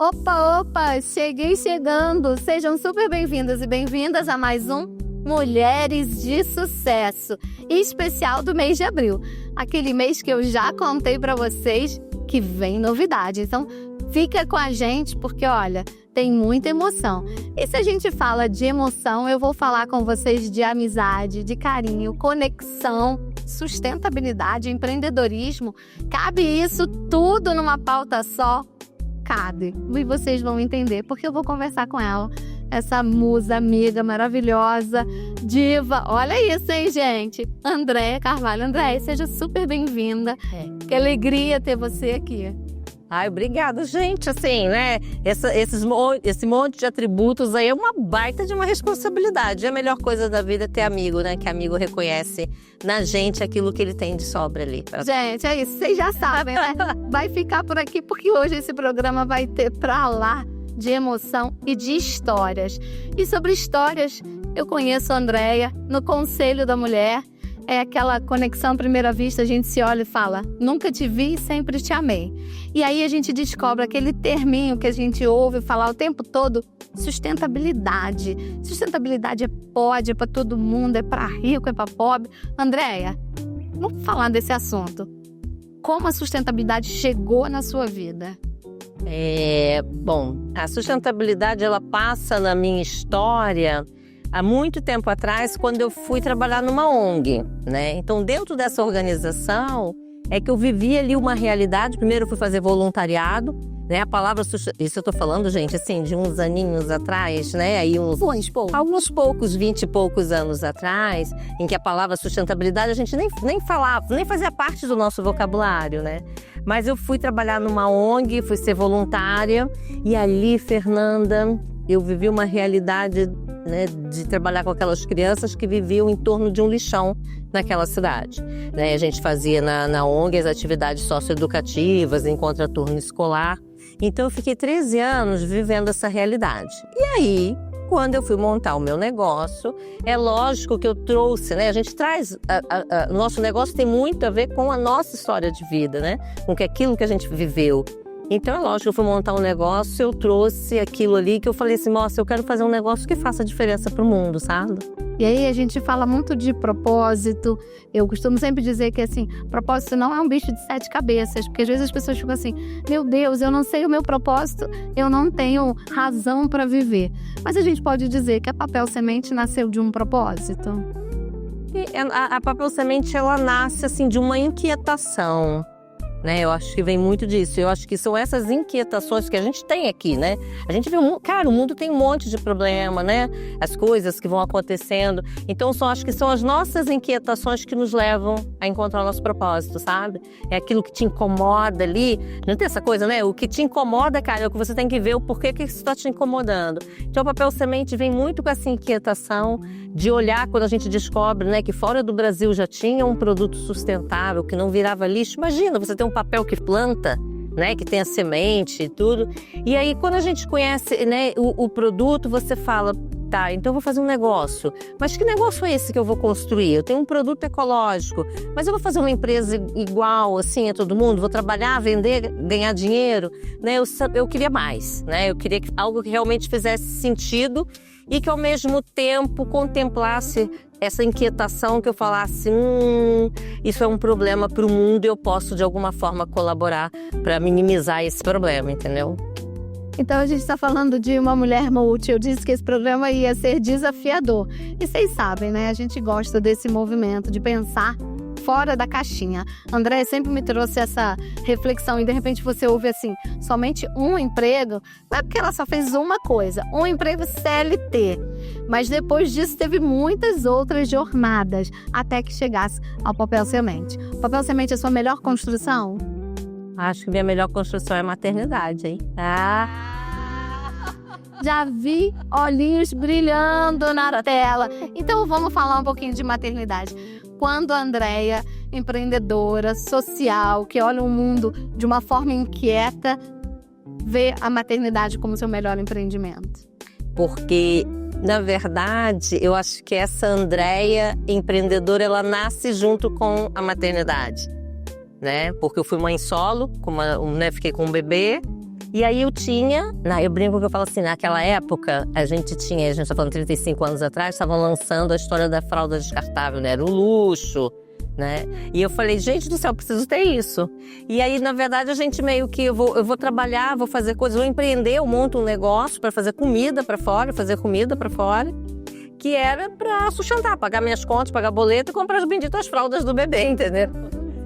Opa, opa! Cheguei chegando! Sejam super bem-vindas e bem-vindas a mais um Mulheres de Sucesso, especial do mês de abril. Aquele mês que eu já contei para vocês que vem novidade. Então, fica com a gente porque, olha, tem muita emoção. E se a gente fala de emoção, eu vou falar com vocês de amizade, de carinho, conexão, sustentabilidade, empreendedorismo. Cabe isso tudo numa pauta só? Cabe. E vocês vão entender porque eu vou conversar com ela. Essa musa amiga maravilhosa, diva. Olha isso, hein, gente? Andréia Carvalho. Andréia, seja super bem-vinda. Que alegria ter você aqui. Ai, obrigada, gente. Assim, né? Esse monte de atributos aí é uma baita de uma responsabilidade. A melhor coisa da vida é ter amigo, né? Que amigo reconhece na gente aquilo que ele tem de sobra ali. Gente, é isso. Vocês já sabem, né? Vai ficar por aqui porque hoje esse programa vai ter pra lá de emoção e de histórias. E sobre histórias, eu conheço a Andréia no Conselho da Mulher. É aquela conexão à primeira vista, a gente se olha e fala, nunca te vi, sempre te amei. E aí a gente descobre aquele terminho que a gente ouve falar o tempo todo, sustentabilidade. Sustentabilidade é pode, é para todo mundo, é para rico, é para pobre. Andréia, vamos falar desse assunto. Como a sustentabilidade chegou na sua vida? Bom, a sustentabilidade ela passa na minha história há muito tempo atrás, quando eu fui trabalhar numa ONG, né? Então, dentro dessa organização, é que eu vivi ali uma realidade. Primeiro, eu fui fazer voluntariado, né? A palavra isso eu tô falando, gente, assim, de uns aninhos atrás, né? Aí alguns poucos, 20 e poucos anos atrás, em que a palavra sustentabilidade a gente nem falava, nem fazia parte do nosso vocabulário, né? Mas eu fui trabalhar numa ONG, fui ser voluntária, e ali, Fernanda, eu vivi uma realidade, né, de trabalhar com aquelas crianças que viviam em torno de um lixão naquela cidade, né? A gente fazia na ONG as atividades socioeducativas, em contraturno escolar. Então eu fiquei 13 anos vivendo essa realidade. E aí, quando eu fui montar o meu negócio, é lógico que eu trouxe, né? A gente traz, o nosso negócio tem muito a ver com a nossa história de vida, né? Com aquilo que a gente viveu. Então, é lógico, eu fui montar um negócio, eu trouxe aquilo ali que eu falei assim, nossa, eu quero fazer um negócio que faça diferença pro mundo, sabe? E aí a gente fala muito de propósito. Eu costumo sempre dizer que, assim, propósito não é um bicho de 7 cabeças. Porque às vezes as pessoas ficam assim, meu Deus, eu não sei o meu propósito, eu não tenho razão para viver. Mas a gente pode dizer que a Papel Semente nasceu de um propósito. E a Papel Semente, ela nasce, assim, de uma inquietação, né? Eu acho que vem muito disso. Eu acho que são essas inquietações que a gente tem aqui, né? A gente vê, cara, o mundo tem um monte de problema, né? As coisas que vão acontecendo. Então, acho que são as nossas inquietações que nos levam a encontrar o nosso propósito, sabe? É aquilo que te incomoda ali. Não tem essa coisa, né? O que te incomoda, cara, é o que você tem que ver o porquê que isso está te incomodando. Então, o Papel Semente vem muito com essa inquietação de olhar quando a gente descobre, né, que fora do Brasil já tinha um produto sustentável, que não virava lixo. Imagina, você tem um papel que planta, né, que tem a semente e tudo. E aí, quando a gente conhece, né, o produto, você fala, tá, então eu vou fazer um negócio. Mas que negócio é esse que eu vou construir? Eu tenho um produto ecológico, mas eu vou fazer uma empresa igual, assim, a todo mundo? Vou trabalhar, vender, ganhar dinheiro? Né, eu queria mais, né? Eu queria algo que realmente fizesse sentido e que, ao mesmo tempo, contemplasse essa inquietação, que eu falasse, isso é um problema para o mundo e eu posso, de alguma forma, colaborar para minimizar esse problema, entendeu? Então, a gente está falando de uma mulher multi. Eu disse que esse programa ia ser desafiador. E vocês sabem, né? A gente gosta desse movimento de pensar fora da caixinha. André sempre me trouxe essa reflexão e de repente você ouve assim, somente um emprego, não é porque ela só fez uma coisa, um emprego CLT, mas depois disso teve muitas outras jornadas até que chegasse ao Papel Semente. O Papel Semente é a sua melhor construção? Acho que minha melhor construção é a maternidade, hein? Já vi olhinhos brilhando na tela. Então vamos falar um pouquinho de maternidade. Quando a Andréia, empreendedora, social, que olha o mundo de uma forma inquieta, vê a maternidade como seu melhor empreendimento? Porque, na verdade, eu acho que essa Andréia empreendedora, ela nasce junto com a maternidade, né? Porque eu fui mãe solo, fiquei com um bebê, E aí eu brinco que eu falo assim, naquela época, a gente tá falando 35 anos atrás, estavam lançando a história da fralda descartável, né? Era um luxo, né? E eu falei, gente do céu, eu preciso ter isso. E aí, na verdade, a gente meio que, eu vou trabalhar, vou fazer coisas, vou empreender, eu monto um negócio para fazer comida para fora, que era para sustentar, pagar minhas contas, pagar boleto e comprar as benditas fraldas do bebê, entendeu?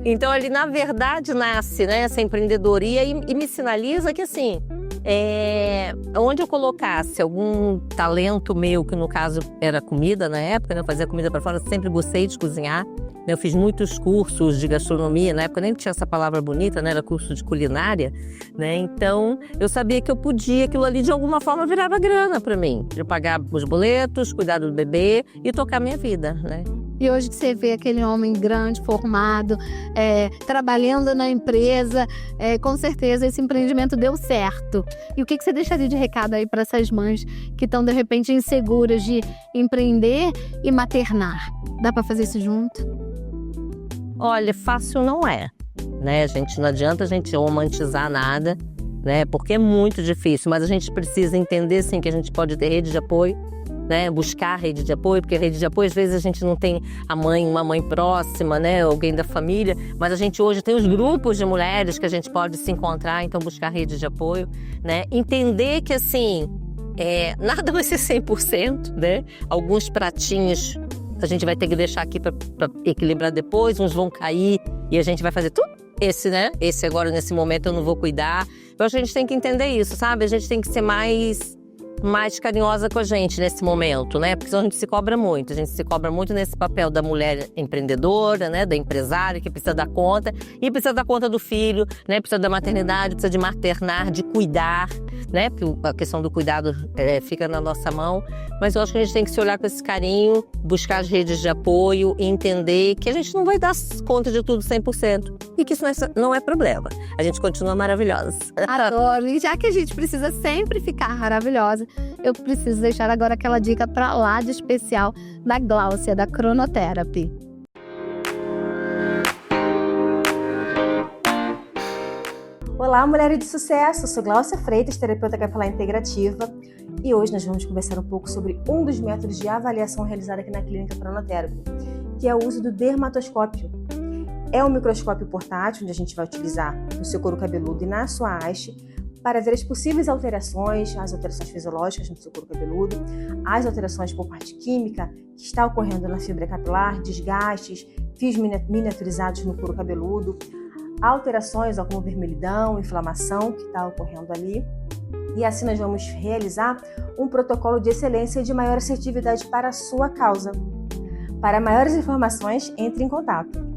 Então, ali, na verdade, nasce, né, essa empreendedoria e me sinaliza que, assim, onde eu colocasse algum talento meu, que no caso era comida na época, né, eu fazia comida para fora, sempre gostei de cozinhar. Eu fiz muitos cursos de gastronomia, na época nem tinha essa palavra bonita, né? Era curso de culinária, né? Então, eu sabia que eu podia, aquilo ali de alguma forma virava grana para mim. Eu pagar os boletos, cuidar do bebê e tocar minha vida, né? E hoje que você vê aquele homem grande, formado, trabalhando na empresa, com certeza esse empreendimento deu certo. E o que você deixaria de recado aí para essas mães que estão, de repente, inseguras de empreender e maternar? Dá para fazer isso junto? Olha, fácil não é, né? Não adianta a gente romantizar nada, né? Porque é muito difícil, mas a gente precisa entender, sim, que a gente pode ter rede de apoio, né? Buscar rede de apoio, porque rede de apoio, às vezes a gente não tem uma mãe próxima, né? Alguém da família, mas a gente hoje tem os grupos de mulheres que a gente pode se encontrar, então buscar rede de apoio, né? Entender que, assim, nada vai ser 100%, né? Alguns pratinhos a gente vai ter que deixar aqui para equilibrar depois, uns vão cair e a gente vai fazer tudo. Esse agora, nesse momento, eu não vou cuidar. Eu acho que a gente tem que entender isso, sabe? A gente tem que ser mais carinhosa com a gente nesse momento, né? Porque senão a gente se cobra muito. A gente se cobra muito nesse papel da mulher empreendedora, né? Da empresária que precisa dar conta. E precisa dar conta do filho, né? Precisa da maternidade, precisa de maternar, de cuidar, né? Porque a questão do cuidado fica na nossa mão. Mas eu acho que a gente tem que se olhar com esse carinho, buscar as redes de apoio e entender que a gente não vai dar conta de tudo 100%. E que isso não é problema. A gente continua maravilhosa. Adoro. E já que a gente precisa sempre ficar maravilhosa, eu preciso deixar agora aquela dica pra lá de especial da Gláucia, da Cronotherapy. Olá, mulheres de sucesso! Eu sou Gláucia Freitas, terapeuta capilar integrativa, e hoje nós vamos conversar um pouco sobre um dos métodos de avaliação realizado aqui na clínica Cronotherapy, que é o uso do dermatoscópio. É um microscópio portátil onde a gente vai utilizar no seu couro cabeludo e na sua haste para ver as possíveis alterações, as alterações fisiológicas no seu couro cabeludo, as alterações por parte química que está ocorrendo na fibra capilar, desgastes, fios miniaturizados no couro cabeludo, alterações como vermelhidão, inflamação que está ocorrendo ali. E assim nós vamos realizar um protocolo de excelência e de maior assertividade para a sua causa. Para maiores informações, entre em contato.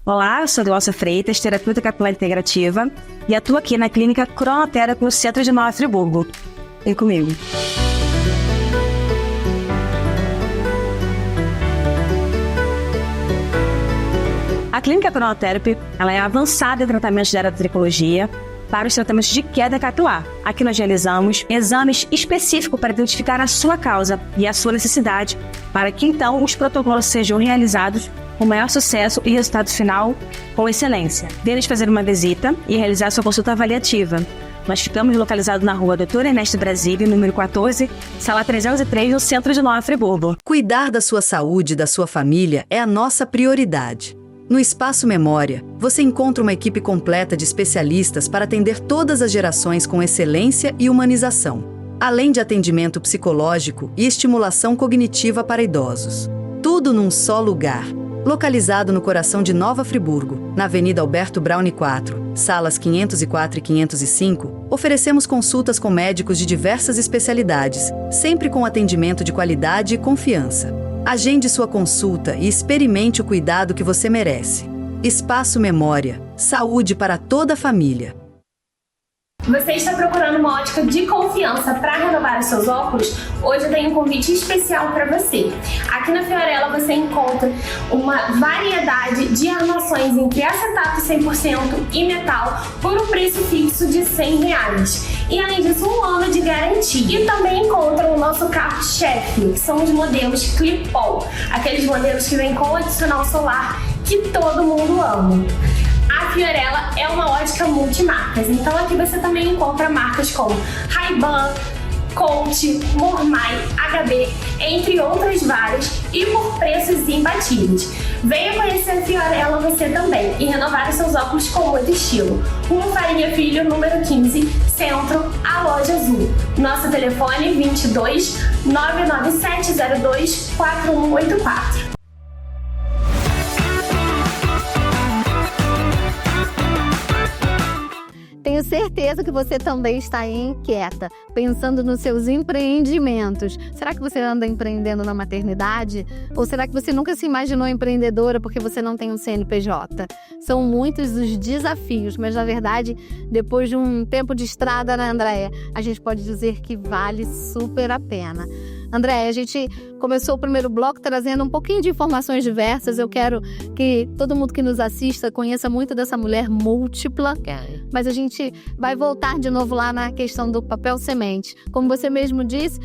Olá, eu sou Gláucia Freitas, terapeuta capilar integrativa e atuo aqui na clínica Cronotherapy no centro de Nova Friburgo. Vem comigo. A clínica Cronotherapy ela é avançada em tratamentos de eratricologia para os tratamentos de queda capilar. Aqui nós realizamos exames específicos para identificar a sua causa e a sua necessidade, para que então os protocolos sejam realizados com maior sucesso e resultado final com excelência. Deles fazer uma visita e realizar sua consulta avaliativa. Nós ficamos localizados na rua Doutor Ernesto Brasília, número 14, sala 303, no centro de Nova Friburgo. Cuidar da sua saúde e da sua família é a nossa prioridade. No Espaço Memória, você encontra uma equipe completa de especialistas para atender todas as gerações com excelência e humanização, além de atendimento psicológico e estimulação cognitiva para idosos. Tudo num só lugar. Localizado no coração de Nova Friburgo, na Avenida Alberto Braune 4, salas 504 e 505, oferecemos consultas com médicos de diversas especialidades, sempre com atendimento de qualidade e confiança. Agende sua consulta e experimente o cuidado que você merece. Espaço Memória. Saúde para toda a família. Você está procurando uma ótica de confiança para renovar os seus óculos? Hoje eu tenho um convite especial para você. Aqui na Fiorella você encontra uma variedade de armações entre acetato 100% e metal por um preço fixo de R$100. E além disso, 1 ano de garantia. E também encontra o nosso carro-chefe, que são os modelos Clip-All, aqueles modelos que vêm com adicional solar que todo mundo ama. A Fiorella é uma ótica multimarcas, então aqui você também encontra marcas como Ray-Ban, Coach, Mormai, HB, entre outras várias, e por preços imbatíveis. Venha conhecer a Fiorella você também e renovar os seus óculos com muito estilo. Rua Farinha Filho, número 15, Centro, a Loja Azul. Nosso telefone 22 99702 4184. Tenho certeza que você também está aí inquieta, pensando nos seus empreendimentos. Será que você anda empreendendo na maternidade? Ou será que você nunca se imaginou empreendedora porque você não tem um CNPJ? São muitos os desafios, mas na verdade, depois de um tempo de estrada, né, Andréia, a gente pode dizer que vale super a pena. André, a gente começou o primeiro bloco trazendo um pouquinho de informações diversas. Eu quero que todo mundo que nos assista conheça muito dessa mulher múltipla. Mas a gente vai voltar de novo lá na questão do papel semente. Como você mesmo disse,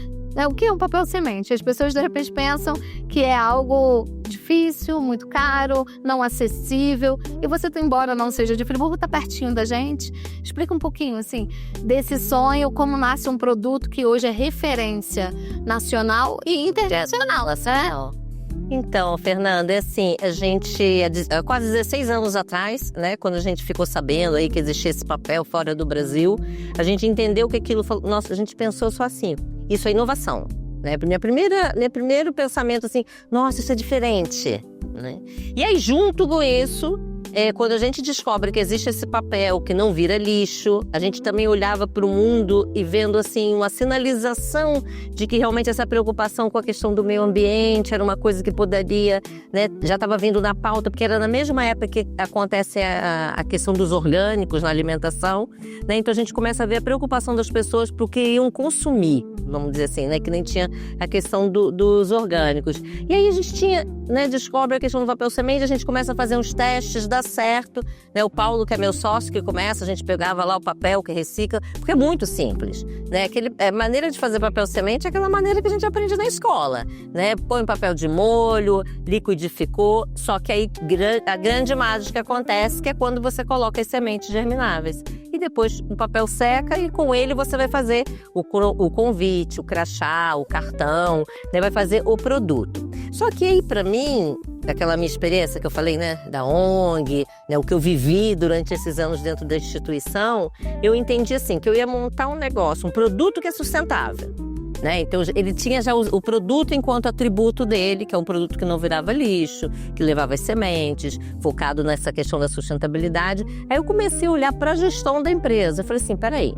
o que é um papel semente? As pessoas de repente pensam que é algo difícil, muito caro, não acessível. E você, embora não seja de Friburgo, está pertinho da gente. Explica um pouquinho, assim, desse sonho, como nasce um produto que hoje é referência nacional e internacional, certo? Então, Fernanda, é assim, a gente, há quase 16 anos atrás, né, quando a gente ficou sabendo aí que existia esse papel fora do Brasil, a gente entendeu que aquilo, nossa, a gente pensou só assim, isso é inovação, né? Meu primeiro pensamento assim, nossa, isso é diferente, né? E aí, junto com isso, quando a gente descobre que existe esse papel que não vira lixo, a gente também olhava para o mundo e vendo assim uma sinalização de que realmente essa preocupação com a questão do meio ambiente era uma coisa que poderia, né, já estava vindo na pauta, porque era na mesma época que acontece a questão dos orgânicos na alimentação, né? Então a gente começa a ver a preocupação das pessoas para o que iam consumir, vamos dizer assim, né? Que nem tinha a questão dos orgânicos. E aí a gente tinha, né, descobre a questão do papel semente, a gente começa a fazer uns testes, dá certo, né? O Paulo, que é meu sócio, que começa, a gente pegava lá o papel que recicla, porque é muito simples, né? Maneira de fazer papel semente é aquela maneira que a gente aprende na escola, né? Põe papel de molho, liquidificou, só que aí a grande mágica acontece, que é quando você coloca as sementes germináveis. E depois o papel seca e com ele você vai fazer o convite, o crachá, o cartão, né? Vai fazer o produto. Só que aí, para mim, daquela minha experiência que eu falei, né, da ONG, né, o que eu vivi durante esses anos dentro da instituição, eu entendi assim, que eu ia montar um negócio, um produto que é sustentável, né? Então ele tinha já o produto enquanto atributo dele, que é um produto que não virava lixo, que levava as sementes, focado nessa questão da sustentabilidade. Aí eu comecei a olhar para a gestão da empresa. Eu falei assim, peraí,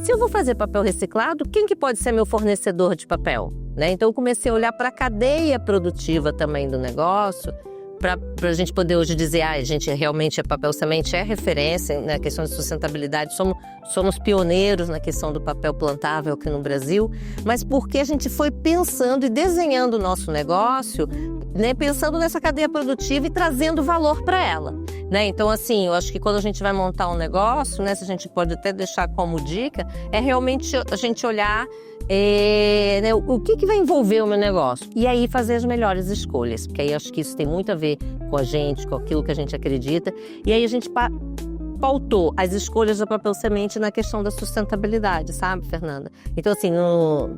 se eu vou fazer papel reciclado, quem que pode ser meu fornecedor de papel? Né? Então eu comecei a olhar para a cadeia produtiva também do negócio, para a gente poder hoje dizer, a gente realmente, papel semente é referência na questão de sustentabilidade, somos pioneiros na questão do papel plantável aqui no Brasil, mas porque a gente foi pensando e desenhando o nosso negócio, né, pensando nessa cadeia produtiva e trazendo valor para ela. Né? Então, assim, eu acho que quando a gente vai montar um negócio, né, se a gente pode até deixar como dica, é realmente a gente olhar né, o que vai envolver o meu negócio. E aí fazer as melhores escolhas, porque aí acho que isso tem muito a ver com a gente, com aquilo que a gente acredita. E aí a gente pautou as escolhas do papel semente na questão da sustentabilidade, sabe, Fernanda? Então, assim,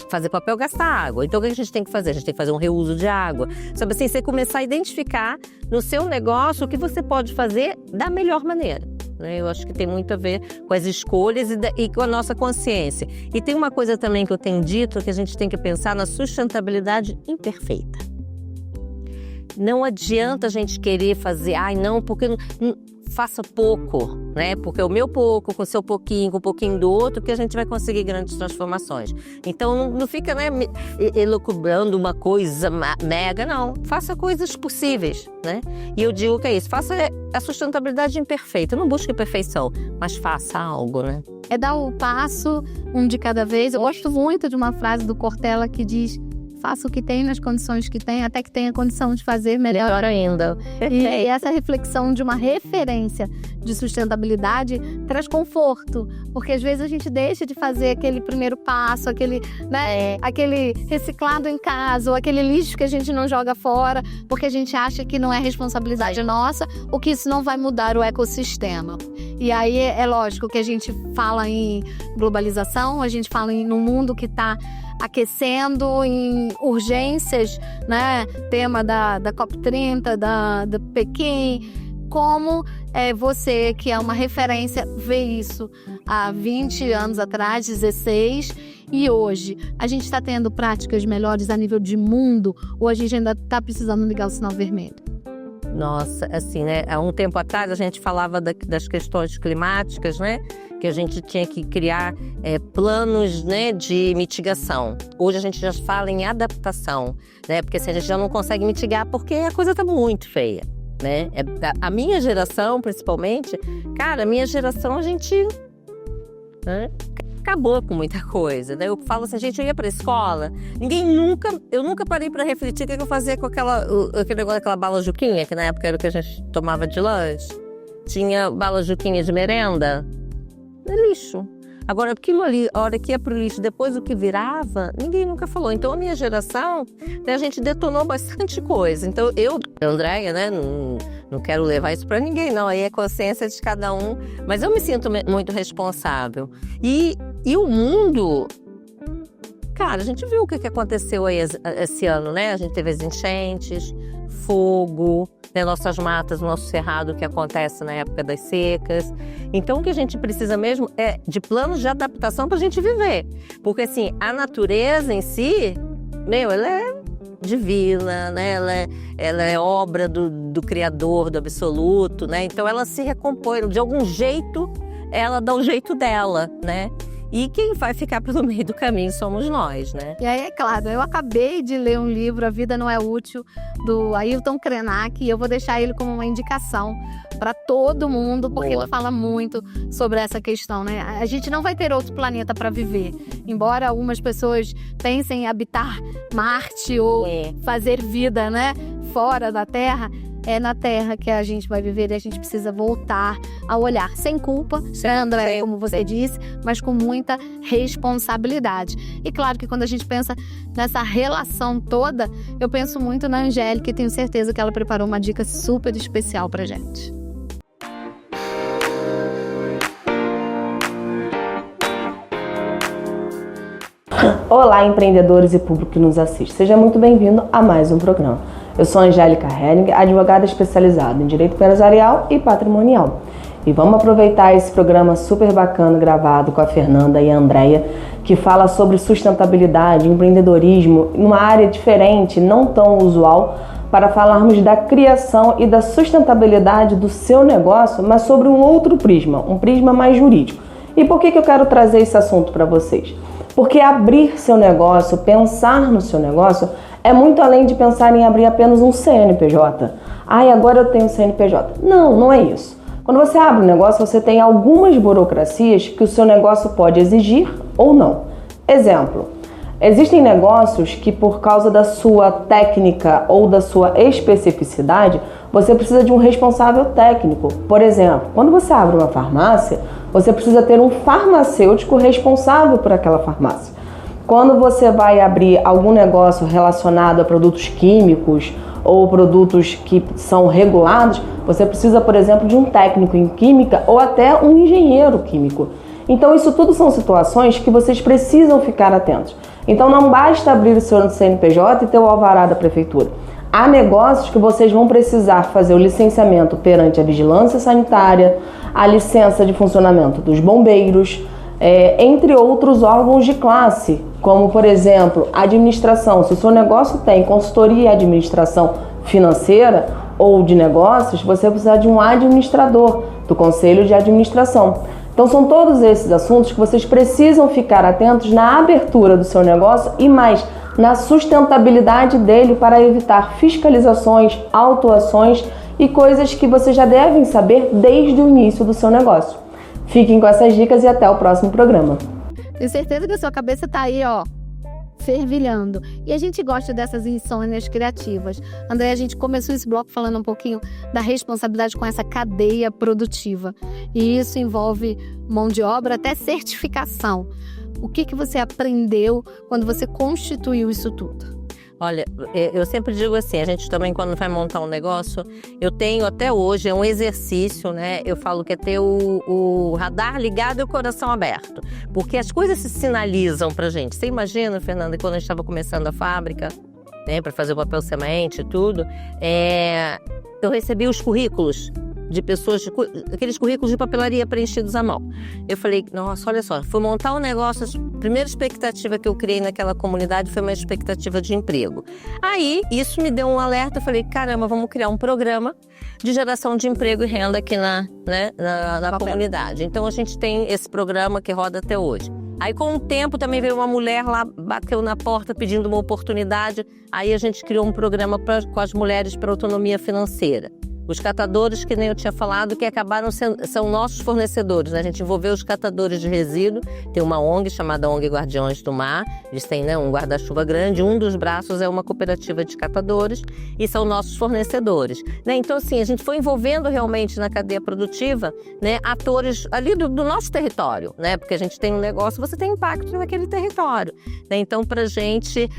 fazer papel gasta água. Então, o que a gente tem que fazer? A gente tem que fazer um reuso de água. Sabe assim, você começar a identificar no seu negócio o que você pode fazer da melhor maneira. Eu acho que tem muito a ver com as escolhas e com a nossa consciência. E tem uma coisa também que eu tenho dito, que a gente tem que pensar na sustentabilidade imperfeita. Não adianta a gente querer fazer, não, porque faça pouco, né? Porque o meu pouco, com o seu pouquinho, com um pouquinho do outro, que a gente vai conseguir grandes transformações. Então não fica, né, elucubrando uma coisa mega, não. Faça coisas possíveis, né? E eu digo que é isso, faça a sustentabilidade imperfeita, não busque perfeição, mas faça algo, né? É dar o passo, um de cada vez. Eu gosto muito de uma frase do Cortella que diz: faça o que tem nas condições que tem, até que tenha condição de fazer melhor ainda. E essa reflexão de uma referência de sustentabilidade traz conforto, porque às vezes a gente deixa de fazer aquele primeiro passo, aquele reciclado em casa, ou aquele lixo que a gente não joga fora, porque a gente acha que não é responsabilidade nossa, ou que isso não vai mudar o ecossistema. E aí é lógico que a gente fala em globalização, a gente fala num mundo que está aquecendo, em urgências, né? Tema da COP30, da Pequim. Como você, que é uma referência, vê isso há 20 anos atrás, 16, e hoje? A gente está tendo práticas melhores a nível de mundo, ou a gente ainda está precisando ligar o sinal vermelho? Nossa, assim, né? Há um tempo atrás a gente falava das questões climáticas, né? Que a gente tinha que criar planos, né, de mitigação. Hoje a gente já fala em adaptação, né? Porque assim, a gente já não consegue mitigar porque a coisa está muito feia, né? A minha geração, principalmente, cara, a minha geração, a gente, né, acabou com muita coisa, né? Eu falo assim, gente, eu ia pra escola, eu nunca parei pra refletir o que eu fazia com aquele negócio daquela bala Juquinha, que na época era o que a gente tomava de lanche. Tinha bala Juquinha de merenda. É lixo. Agora, aquilo ali, a hora que ia pro lixo, depois o que virava, ninguém nunca falou. Então, a minha geração, né, a gente detonou bastante coisa. Então, eu, Andréia, né, não quero levar isso pra ninguém, não. Aí é consciência de cada um. Mas eu me sinto muito responsável. E o mundo... Cara, a gente viu o que aconteceu aí esse ano, né? A gente teve as enchentes, fogo, né? Nossas matas, o nosso cerrado, que acontece na época das secas. Então, o que a gente precisa mesmo é de planos de adaptação para a gente viver. Porque, assim, a natureza em si, ela é divina, né? Ela é obra do Criador, do Absoluto, né? Então, ela se recompõe. De algum jeito, ela dá o jeito dela, né? E quem vai ficar pelo meio do caminho somos nós, né? E aí, é claro, eu acabei de ler um livro, A Vida Não é Útil, do Ailton Krenak, e eu vou deixar ele como uma indicação para todo mundo, porque ele fala muito sobre essa questão, né? A gente não vai ter outro planeta para viver. Embora algumas pessoas pensem em habitar Marte ou fazer vida, né, fora da Terra, é na Terra que a gente vai viver e a gente precisa voltar a olhar sem culpa, André, como você disse, mas com muita responsabilidade. E claro que quando a gente pensa nessa relação toda, eu penso muito na Angélica e tenho certeza que ela preparou uma dica super especial pra gente. Olá, empreendedores e público que nos assiste. Seja muito bem-vindo a mais um programa. Eu sou Angélica Henning, advogada especializada em direito empresarial e patrimonial. E vamos aproveitar esse programa super bacana gravado com a Fernanda e a Andréia, que fala sobre sustentabilidade, empreendedorismo, numa área diferente, não tão usual, para falarmos da criação e da sustentabilidade do seu negócio, mas sobre um outro prisma, um prisma mais jurídico. E por que eu quero trazer esse assunto para vocês? Porque abrir seu negócio, pensar no seu negócio, é muito além de pensar em abrir apenas um CNPJ. Agora eu tenho CNPJ. Não, não é isso. Quando você abre um negócio, você tem algumas burocracias que o seu negócio pode exigir ou não. Exemplo, existem negócios que por causa da sua técnica ou da sua especificidade, você precisa de um responsável técnico. Por exemplo, quando você abre uma farmácia, você precisa ter um farmacêutico responsável por aquela farmácia. Quando você vai abrir algum negócio relacionado a produtos químicos ou produtos que são regulados, você precisa, por exemplo, de um técnico em química ou até um engenheiro químico. Então, isso tudo são situações que vocês precisam ficar atentos. Então, não basta abrir o seu CNPJ e ter o alvará da prefeitura. Há negócios que vocês vão precisar fazer o licenciamento perante a vigilância sanitária, a licença de funcionamento dos bombeiros, entre outros órgãos de classe, como, por exemplo, administração. Se o seu negócio tem consultoria e administração financeira, ou de negócios, você vai precisar de um administrador, do conselho de administração. Então são todos esses assuntos que vocês precisam ficar atentos na abertura do seu negócio e mais na sustentabilidade dele para evitar fiscalizações, autuações e coisas que vocês já devem saber desde o início do seu negócio. Fiquem com essas dicas e até o próximo programa. Tenho certeza que a sua cabeça tá aí, ó, fervilhando. E a gente gosta dessas insônias criativas. André, a gente começou esse bloco falando um pouquinho da responsabilidade com essa cadeia produtiva. E isso envolve mão de obra, até certificação. O que você aprendeu quando você constituiu isso tudo? Olha, eu sempre digo assim, a gente também quando vai montar um negócio, eu tenho até hoje, é um exercício, né? Eu falo que é ter o radar ligado e o coração aberto. Porque as coisas se sinalizam pra gente. Você imagina, Fernanda, quando a gente estava começando a fábrica, né, para fazer o papel semente e tudo, eu recebi os currículos de pessoas, aqueles currículos de papelaria preenchidos à mão. Eu falei, nossa, olha só, fui montar um negócio, a primeira expectativa que eu criei naquela comunidade foi uma expectativa de emprego. Aí, isso me deu um alerta, eu falei, caramba, vamos criar um programa de geração de emprego e renda aqui na comunidade. Então, a gente tem esse programa que roda até hoje. Aí, com o tempo, também veio uma mulher lá, bateu na porta pedindo uma oportunidade. Aí, a gente criou um programa com as mulheres para autonomia financeira. Os catadores, que nem eu tinha falado, que acabaram são nossos fornecedores, né? A gente envolveu os catadores de resíduo, tem uma ONG chamada ONG Guardiões do Mar, eles têm, né, um guarda-chuva grande, um dos braços é uma cooperativa de catadores e são nossos fornecedores, né? Então, assim, a gente foi envolvendo realmente na cadeia produtiva, né, atores ali do nosso território, né? Porque a gente tem um negócio, você tem impacto naquele território, né? Então, pra gente,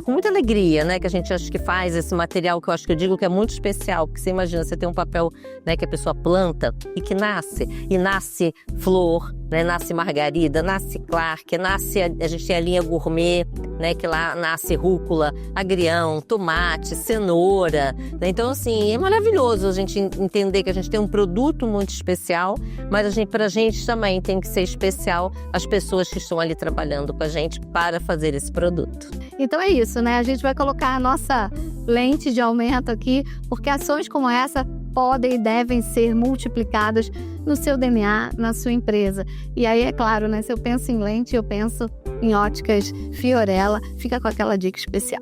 com muita alegria, né, que a gente acha que faz esse material, que eu acho que eu digo que é muito especial, porque você imagina, você tem um papel, né, que a pessoa planta e que nasce flor, né, nasce margarida, nasce Clark, a gente tem a linha gourmet, né, que lá nasce rúcula, agrião, tomate, cenoura, né? Então, assim, é maravilhoso a gente entender que a gente tem um produto muito especial, mas pra gente também tem que ser especial as pessoas que estão ali trabalhando com a gente para fazer esse produto. Então é isso, né? A gente vai colocar a nossa lente de aumento aqui, porque ações como essa podem e devem ser multiplicadas no seu DNA, na sua empresa. E aí, é claro, né? Se eu penso em lente, eu penso em óticas Fiorella. Fica com aquela dica especial.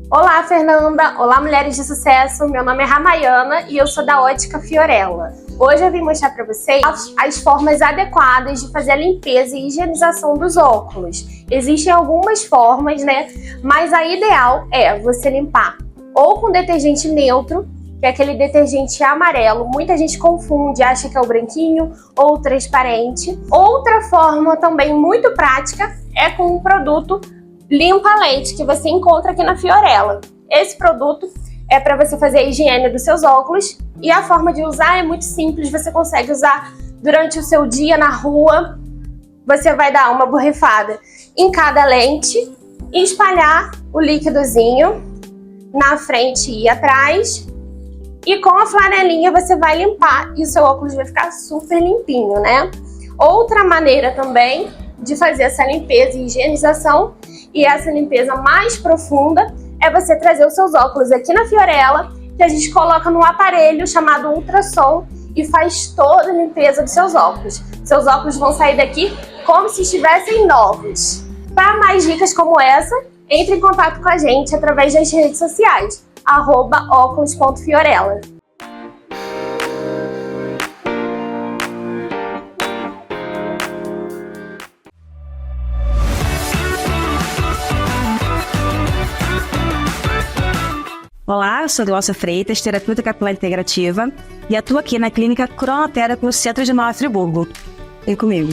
Olá, Fernanda! Olá, mulheres de sucesso! Meu nome é Ramayana e eu sou da Ótica Fiorella. Hoje eu vim mostrar para vocês as formas adequadas de fazer a limpeza e higienização dos óculos. Existem algumas formas, né? Mas a ideal é você limpar ou com detergente neutro, que é aquele detergente amarelo. Muita gente confunde, acha que é o branquinho ou transparente. Outra forma também muito prática é com um produto limpa-lente, que você encontra aqui na Fiorella. Esse produto é para você fazer a higiene dos seus óculos e a forma de usar é muito simples. Você consegue usar durante o seu dia na rua. Você vai dar uma borrifada em cada lente e espalhar o líquidozinho na frente e atrás. E com a flanelinha você vai limpar e o seu óculos vai ficar super limpinho, né? Outra maneira também de fazer essa limpeza e higienização, e essa limpeza mais profunda, é você trazer os seus óculos aqui na Fiorella, que a gente coloca num aparelho chamado ultrassom e faz toda a limpeza dos seus óculos. Seus óculos vão sair daqui como se estivessem novos. Para mais dicas como essa, entre em contato com a gente através das redes sociais, @óculos.fiorella. Olá, eu sou Glaucia Freitas, terapeuta capilar integrativa, e atuo aqui na clínica Cronoterapy no centro de Nova Friburgo. Vem comigo.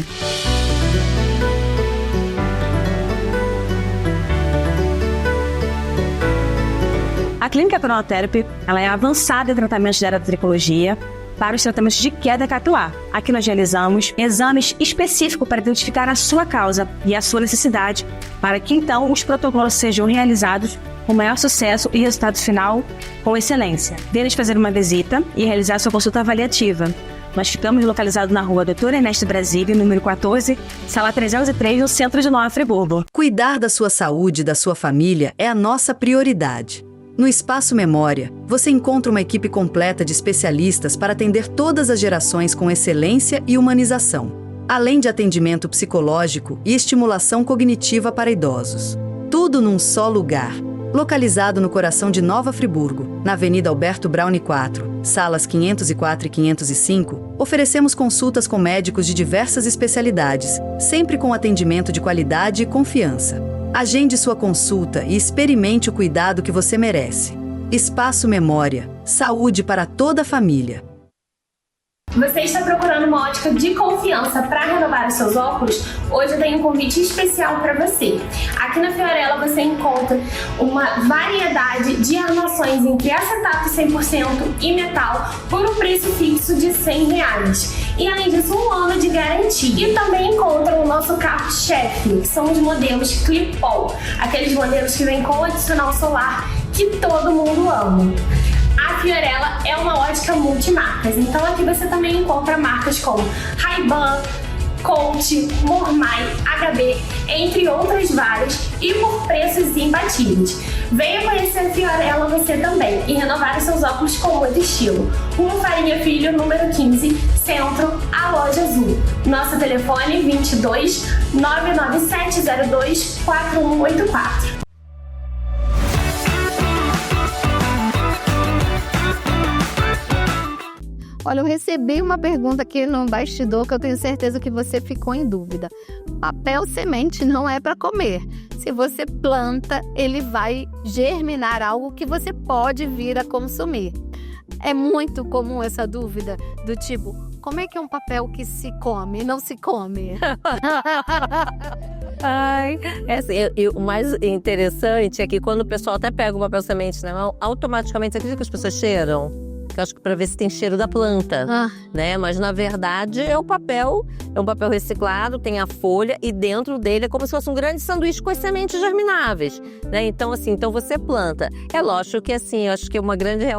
A clínica Cronoterapy, ela é avançada em tratamento de eratricologia para os tratamentos de queda capilar. Aqui nós realizamos exames específicos para identificar a sua causa e a sua necessidade, para que então os protocolos sejam realizados com maior sucesso e resultado final com excelência. Deles fazer uma visita e realizar sua consulta avaliativa, Nós ficamos localizados na rua Doutor Ernesto Brasília, número 14, sala 303, no centro de Nova Friburgo. Cuidar da sua saúde e da sua família é a nossa prioridade. No Espaço Memória, você encontra uma equipe completa de especialistas para atender todas as gerações com excelência e humanização, além de atendimento psicológico e estimulação cognitiva para idosos. Tudo num só lugar. Localizado no coração de Nova Friburgo, na Avenida Alberto Braune 4, salas 504 e 505, oferecemos consultas com médicos de diversas especialidades, sempre com atendimento de qualidade e confiança. Agende sua consulta e experimente o cuidado que você merece. Espaço Memória. Saúde para toda a família. Você está procurando uma ótica de confiança para renovar os seus óculos? Hoje eu tenho um convite especial para você. Aqui na Fiorella você encontra uma variedade de armações entre acetato 100% e metal por um preço fixo de R$100. E além disso, 1 ano de garantia. E também encontra o nosso carro-chefe, que são os modelos Clip-On, aqueles modelos que vêm com o adicional solar que todo mundo ama. A Fiorella é uma ótica multimarcas, então aqui você também encontra marcas como Ray-Ban, Coach, Mormai, HB, entre outras várias, e por preços imbatíveis. Venha conhecer a Fiorella você também e renovar os seus óculos com muito estilo. Rua Farinha Filho, número 15, Centro, a Loja Azul. Nosso telefone 22 99702 4184. Olha, eu recebi uma pergunta aqui no bastidor que eu tenho certeza que você ficou em dúvida. Papel semente não é para comer. Se você planta, ele vai germinar algo que você pode vir a consumir. É muito comum essa dúvida do tipo, como é que é um papel que se come e não se come? Ai, assim, o mais interessante é que quando o pessoal até pega o papel semente na mão, automaticamente, você acredita que as pessoas cheiram? Eu acho que para ver se tem cheiro da planta, né? Mas na verdade é um papel reciclado, tem a folha e dentro dele é como se fosse um grande sanduíche com as sementes germináveis, né? Então assim, então você planta. É lógico que assim, eu acho que é uma grande é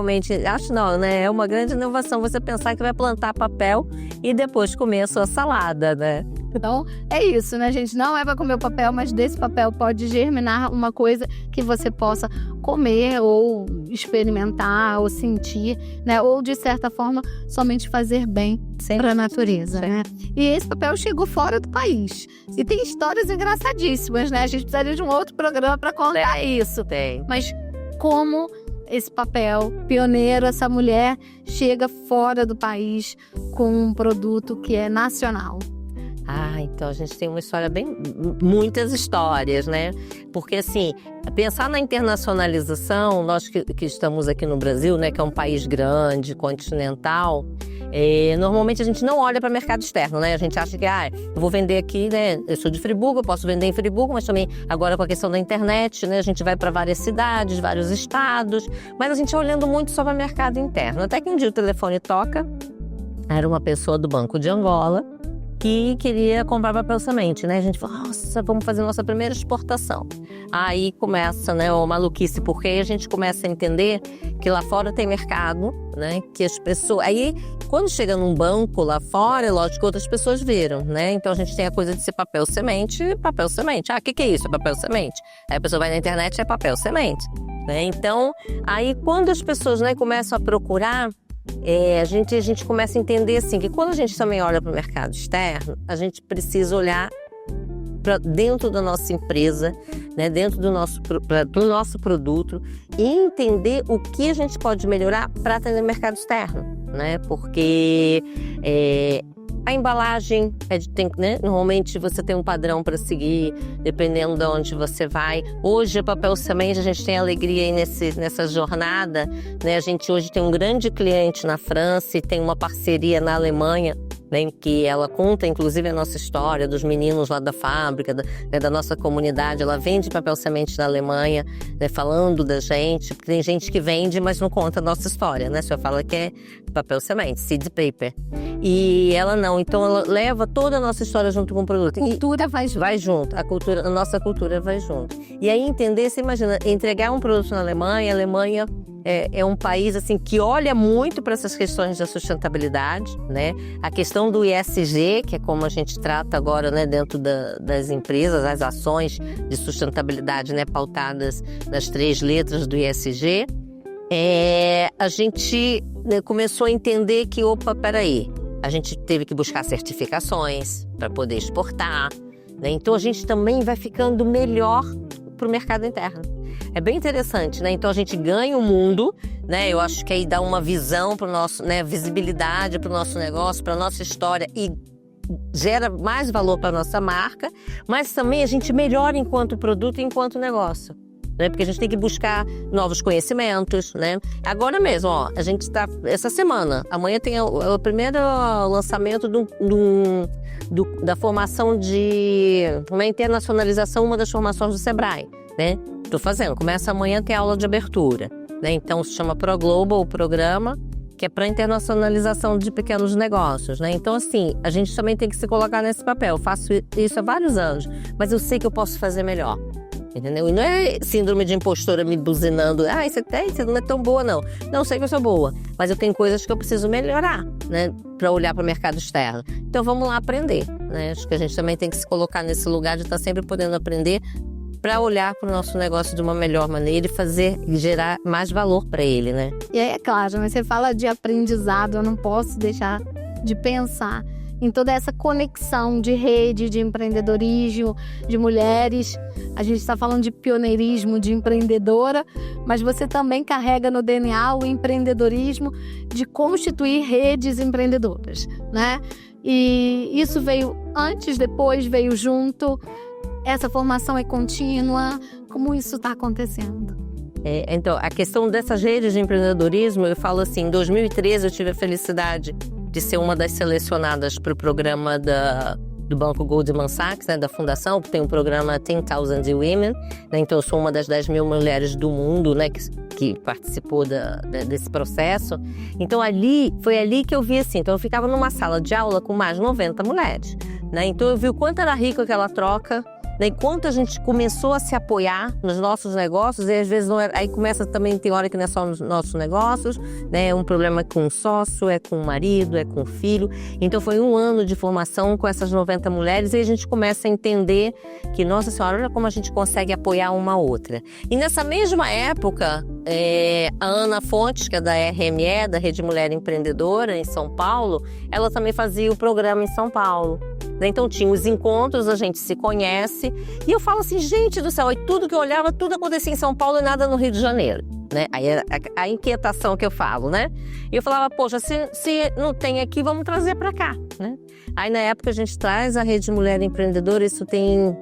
uma grande inovação você pensar que vai plantar papel e depois comer a sua salada, né? Então, é isso, né, gente? Não é para comer o papel, mas desse papel pode germinar uma coisa que você possa comer ou experimentar ou sentir, né? Ou, de certa forma, somente fazer bem para a natureza, né? E esse papel chegou fora do país. E tem histórias engraçadíssimas, né? A gente precisaria de um outro programa para contar isso. Tem. Mas como esse papel pioneiro, essa mulher chega fora do país com um produto que é nacional? Então a gente tem uma história muitas histórias, né? Porque assim, pensar na internacionalização, nós que estamos aqui no Brasil, né, que é um país grande, continental, normalmente a gente não olha para o mercado externo, né? A gente acha que, eu vou vender aqui, né? Eu sou de Friburgo, eu posso vender em Friburgo, mas também agora com a questão da internet, né? A gente vai para várias cidades, vários estados, mas a gente olhando muito só para o mercado interno. Até que um dia o telefone toca, era uma pessoa do Banco de Angola, que queria comprar papel semente, né? A gente falou, nossa, vamos fazer nossa primeira exportação. Aí começa, né, a maluquice, porque aí a gente começa a entender que lá fora tem mercado, né? Que as pessoas... Aí, quando chega num banco lá fora, é lógico que outras pessoas viram, né? Então a gente tem a coisa de ser papel semente, papel semente. O que é isso? É papel semente. Aí a pessoa vai na internet, é papel semente, né? Então, aí quando as pessoas, né, começam a procurar, a gente começa a entender assim, que quando a gente também olha para o mercado externo, a gente precisa olhar para dentro da nossa empresa, né, dentro do nosso produto e entender o que a gente pode melhorar para atender o mercado externo, né? Porque a embalagem né? Normalmente você tem um padrão para seguir, dependendo de onde você vai. Hoje, o papel semente, a gente tem alegria aí nessa jornada, né? A gente hoje tem um grande cliente na França e tem uma parceria na Alemanha, né? Que ela conta, inclusive, a nossa história dos meninos lá da fábrica, da nossa comunidade. Ela vende papel semente na Alemanha, né? Falando da gente. Tem gente que vende, mas não conta a nossa história, né? Só fala que é papel semente, seed paper. E ela não, então ela leva toda a nossa história junto com o produto. A cultura vai junto. A nossa cultura vai junto. E aí entender, você imagina, entregar um produto na Alemanha, a Alemanha é um país assim, que olha muito para essas questões da sustentabilidade, né? A questão do ESG, que é como a gente trata agora, né, dentro das empresas, as ações de sustentabilidade, né, pautadas nas 3 letras do ESG. A gente começou a entender que, opa, peraí, a gente teve que buscar certificações para poder exportar, né? Então a gente também vai ficando melhor para o mercado interno. É bem interessante, né? Então a gente ganha o mundo, né? Eu acho que aí dá uma visão para o nosso, né, visibilidade para o nosso negócio, para a nossa história e gera mais valor para a nossa marca, mas também a gente melhora enquanto produto e enquanto negócio. Né? Porque a gente tem que buscar novos conhecimentos, né? Agora mesmo, ó, a gente está essa semana, amanhã tem o primeiro lançamento da formação de uma internacionalização, uma das formações do Sebrae, né? Estou fazendo, começa amanhã, tem aula de abertura, né? Então se chama Pro Global, o programa, que é para internacionalização de pequenos negócios, né? Então, assim, a gente também tem que se colocar nesse papel. Eu faço isso há vários anos, mas eu sei que eu posso fazer melhor. Entendeu? E não é síndrome de impostora me buzinando, você não é tão boa, não. Não, sei que eu sou boa, mas eu tenho coisas que eu preciso melhorar, né? Para olhar para o mercado externo. Então vamos lá aprender, né? Acho que a gente também tem que se colocar nesse lugar de estar sempre podendo aprender para olhar para o nosso negócio de uma melhor maneira e gerar mais valor para ele, né? E aí, é claro, mas você fala de aprendizado, eu não posso deixar de pensar em toda essa conexão de rede, de empreendedorismo, de mulheres. A gente está falando de pioneirismo, de empreendedora, mas você também carrega no DNA o empreendedorismo de constituir redes empreendedoras, né? E isso veio antes, depois veio junto. Essa formação é contínua. Como isso está acontecendo? Então, a questão dessas redes de empreendedorismo, eu falo assim, em 2013 eu tive a felicidade de ser uma das selecionadas para o programa do Banco Goldman Sachs, né, da fundação, que tem um programa 10,000 Women, né, então eu sou uma das 10 mil mulheres do mundo, né, que participou desse processo. Então foi ali que eu vi assim, então eu ficava numa sala de aula com mais de 90 mulheres, né, então eu vi o quanto era rico aquela troca, né, enquanto a gente começou a se apoiar nos nossos negócios, e às vezes não era, aí começa também, tem hora que não é só nos nossos negócios, né, é um problema com o sócio, é com o marido, é com o filho. Então foi um ano de formação com essas 90 mulheres e a gente começa a entender que, nossa senhora, olha como a gente consegue apoiar uma outra. E nessa mesma época, a Ana Fontes, que é da RME, da Rede Mulher Empreendedora em São Paulo, ela também fazia o programa em São Paulo. Então tinha os encontros, a gente se conhece, e eu falo assim, gente do céu, e tudo que eu olhava, tudo acontecia em São Paulo e nada no Rio de Janeiro, né? Aí era a inquietação que eu falo, né? E eu falava, poxa, se não tem aqui, vamos trazer para cá, né? Aí na época a gente traz a Rede Mulher Empreendedora, isso tem...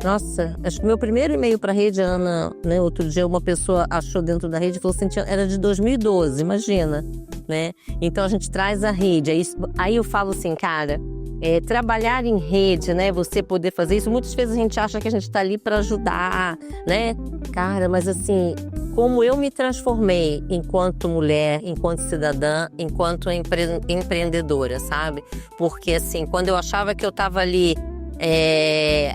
Nossa, acho que meu primeiro e-mail para a rede, Ana, né? Outro dia uma pessoa achou dentro da rede e falou assim, era de 2012, imagina, né? Então a gente traz a rede, aí eu falo assim, cara... trabalhar em rede, né? Você poder fazer isso. Muitas vezes a gente acha que a gente está ali para ajudar, né? Cara, mas assim, como eu me transformei enquanto mulher, enquanto cidadã, enquanto empreendedora, sabe? Porque assim, quando eu achava que eu estava ali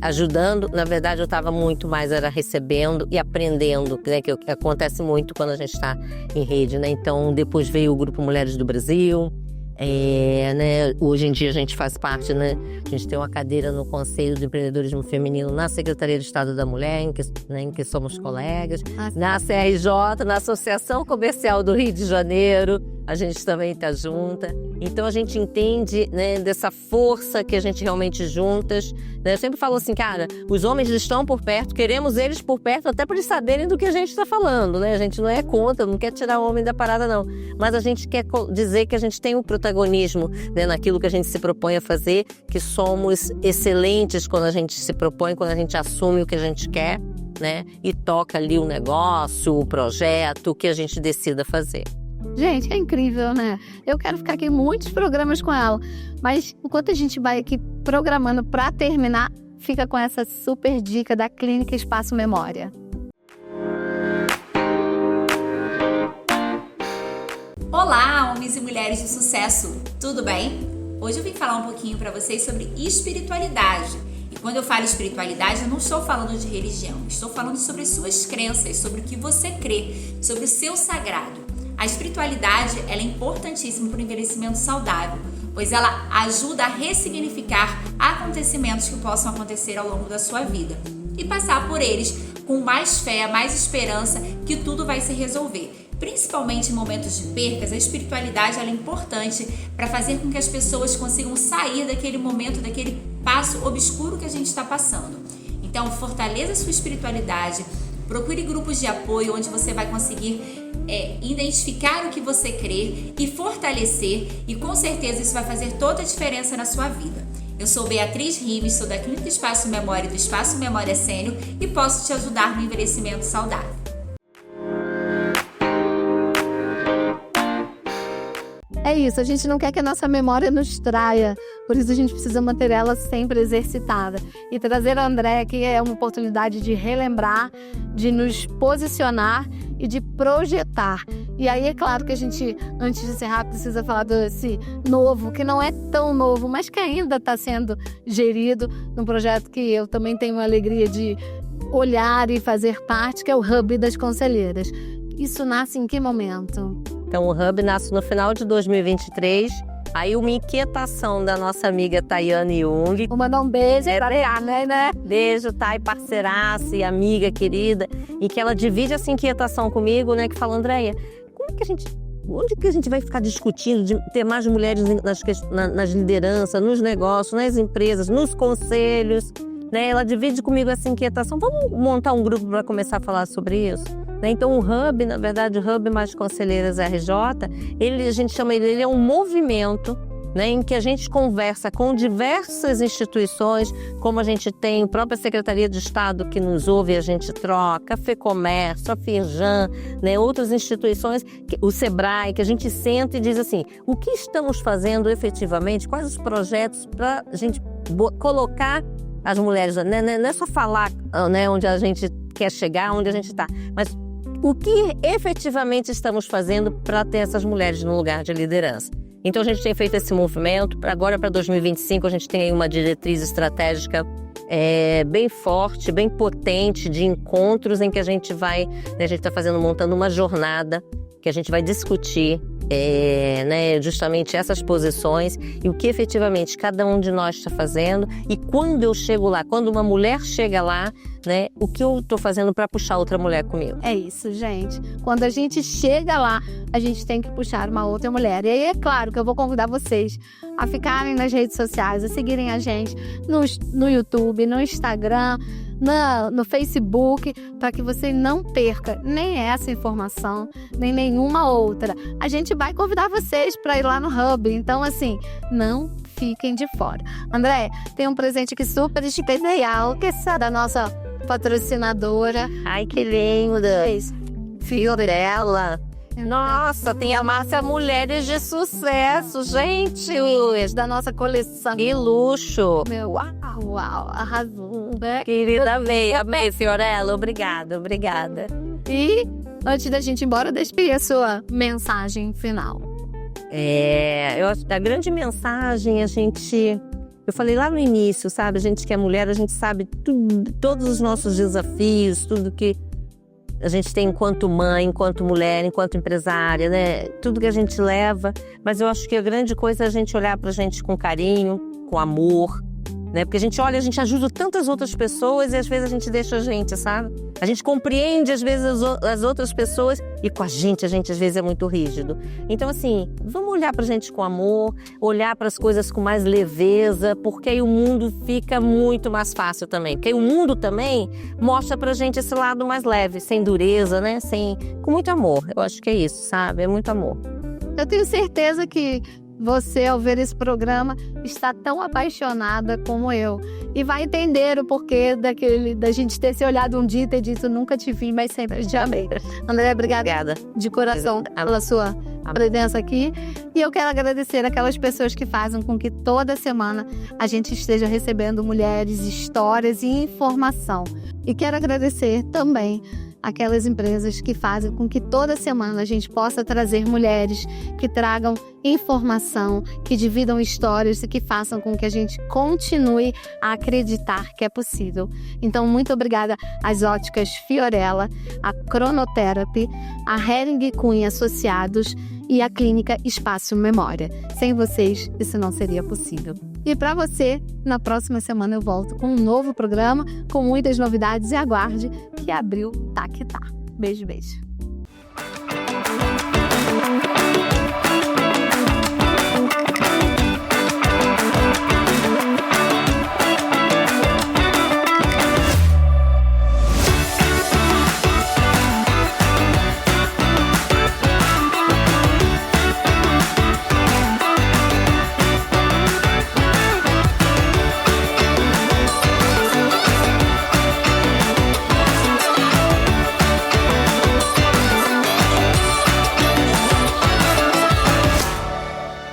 ajudando, na verdade eu estava muito mais recebendo e aprendendo, né? Que acontece muito quando a gente está em rede, né? Então, depois veio o Grupo Mulheres do Brasil. Né, hoje em dia a gente faz parte, né, a gente tem uma cadeira no Conselho de Empreendedorismo Feminino na Secretaria de Estado da Mulher, em que somos colegas, na CRJ, na Associação Comercial do Rio de Janeiro, a gente também está junta. Então a gente entende, né, dessa força que a gente realmente juntas, né? Eu sempre falo assim, cara, os homens estão por perto, queremos eles por perto até para eles saberem do que a gente está falando, né? A gente não é contra, não quer tirar o homem da parada não, mas a gente quer dizer que a gente tem o protagonismo, né, naquilo que a gente se propõe a fazer, que somos excelentes quando a gente se propõe, quando a gente assume o que a gente quer, né? E toca ali o negócio, o projeto, o que a gente decida fazer. Gente, é incrível, né? Eu quero ficar aqui muitos programas com ela, mas enquanto a gente vai aqui programando para terminar, fica com essa super dica da Clínica Espaço Memória. Olá, homens e mulheres de sucesso, tudo bem? Hoje eu vim falar um pouquinho para vocês sobre espiritualidade. E quando eu falo espiritualidade, eu não estou falando de religião, estou falando sobre as suas crenças, sobre o que você crê, sobre o seu sagrado. A espiritualidade, ela é importantíssima para o envelhecimento saudável, pois ela ajuda a ressignificar acontecimentos que possam acontecer ao longo da sua vida e passar por eles com mais fé, mais esperança que tudo vai se resolver. Principalmente em momentos de percas, a espiritualidade ela é importante para fazer com que as pessoas consigam sair daquele momento, daquele passo obscuro que a gente está passando. Então, fortaleça a sua espiritualidade, procure grupos de apoio onde você vai conseguir identificar o que você crê e fortalecer, e com certeza isso vai fazer toda a diferença na sua vida. Eu sou Beatriz Rimes, sou da Clínica Espaço Memória e do Espaço Memória Sênior e posso te ajudar no envelhecimento saudável. É isso, a gente não quer que a nossa memória nos traia, por isso a gente precisa manter ela sempre exercitada. E trazer a Andréia aqui é uma oportunidade de relembrar, de nos posicionar e de projetar. E aí é claro que a gente, antes de encerrar, precisa falar desse novo, que não é tão novo, mas que ainda está sendo gerido num projeto que eu também tenho a alegria de olhar e fazer parte, que é o Hub das Conselheiras. Isso nasce em que momento? Então, o Hub nasce no final de 2023. Aí, uma inquietação da nossa amiga Tayane Jung. Vou mandar um beijo pra Tayane, né? Beijo, Thay, parceiraça e amiga querida. E que ela divide essa inquietação comigo, né? Que fala, Andréia, onde que a gente vai ficar discutindo de ter mais mulheres nas lideranças, nos negócios, nas empresas, nos conselhos? Né? Ela divide comigo essa inquietação. Vamos montar um grupo para começar a falar sobre isso? Então o Hub, na verdade, o Hub Mais Conselheiras RJ, a gente chama ele é um movimento, né, em que a gente conversa com diversas instituições, como a gente tem a própria Secretaria de Estado que nos ouve e a gente troca, a FEComércio, a Firjan, né, outras instituições, o Sebrae, que a gente senta e diz assim, o que estamos fazendo efetivamente, quais os projetos para a gente colocar as mulheres, né, não é só falar, né, onde a gente quer chegar, onde a gente está, mas o que efetivamente estamos fazendo para ter essas mulheres no lugar de liderança. Então a gente tem feito esse movimento, agora para 2025 a gente tem aí uma diretriz estratégica bem forte, bem potente de encontros em que a gente vai, né, a gente está montando uma jornada que a gente vai discutir né, justamente essas posições e o que efetivamente cada um de nós está fazendo e quando eu chego lá, quando uma mulher chega lá, né, o que eu estou fazendo para puxar outra mulher comigo. É isso, gente. Quando a gente chega lá, a gente tem que puxar uma outra mulher. E aí é claro que eu vou convidar vocês a ficarem nas redes sociais, a seguirem a gente no YouTube, no Instagram, no Facebook, para que você não perca nem essa informação, nem nenhuma outra. A gente vai convidar vocês para ir lá no Hub, então assim, não fiquem de fora. André, tem um presente aqui super especial, que é da nossa patrocinadora. Ai, que linda! Filho dela. Nossa, tem a marca Mulheres de Sucesso, gente! Da nossa coleção. Que luxo! Meu, uau, arrasou, né? Querida, amei, Fiorella, obrigada. E, antes da gente ir embora, deixe a sua mensagem final. Eu acho que a grande mensagem, eu falei lá no início, sabe? A gente que é mulher, a gente sabe todos os nossos desafios, tudo que a gente tem enquanto mãe, enquanto mulher, enquanto empresária, né? Tudo que a gente leva. Mas eu acho que a grande coisa é a gente olhar pra gente com carinho, com amor, né? Porque a gente olha, a gente ajuda tantas outras pessoas e às vezes a gente deixa a gente, sabe? A gente compreende às vezes as outras pessoas e com a gente às vezes é muito rígido. Então assim, vamos olhar pra gente com amor, olhar para as coisas com mais leveza, porque aí o mundo fica muito mais fácil também. Porque aí o mundo também mostra pra gente esse lado mais leve, sem dureza, né? Com muito amor. Eu acho que é isso, sabe? É muito amor. Eu tenho certeza que você, ao ver esse programa, está tão apaixonada como eu. E vai entender o porquê da gente ter se olhado um dia e ter dito nunca te vi, mas sempre te amei. André, obrigada de coração pela sua presença aqui. E eu quero agradecer aquelas pessoas que fazem com que toda semana a gente esteja recebendo mulheres, histórias e informação. E quero agradecer também aquelas empresas que fazem com que toda semana a gente possa trazer mulheres que tragam informação, que dividam histórias e que façam com que a gente continue a acreditar que é possível. Então, muito obrigada às óticas Fiorella, a Cronotherapy, a Hering Cunha Associados e a Clínica Espaço Memória. Sem vocês, isso não seria possível. E para você, na próxima semana eu volto com um novo programa, com muitas novidades, e aguarde que abril tá que tá. Beijo, beijo.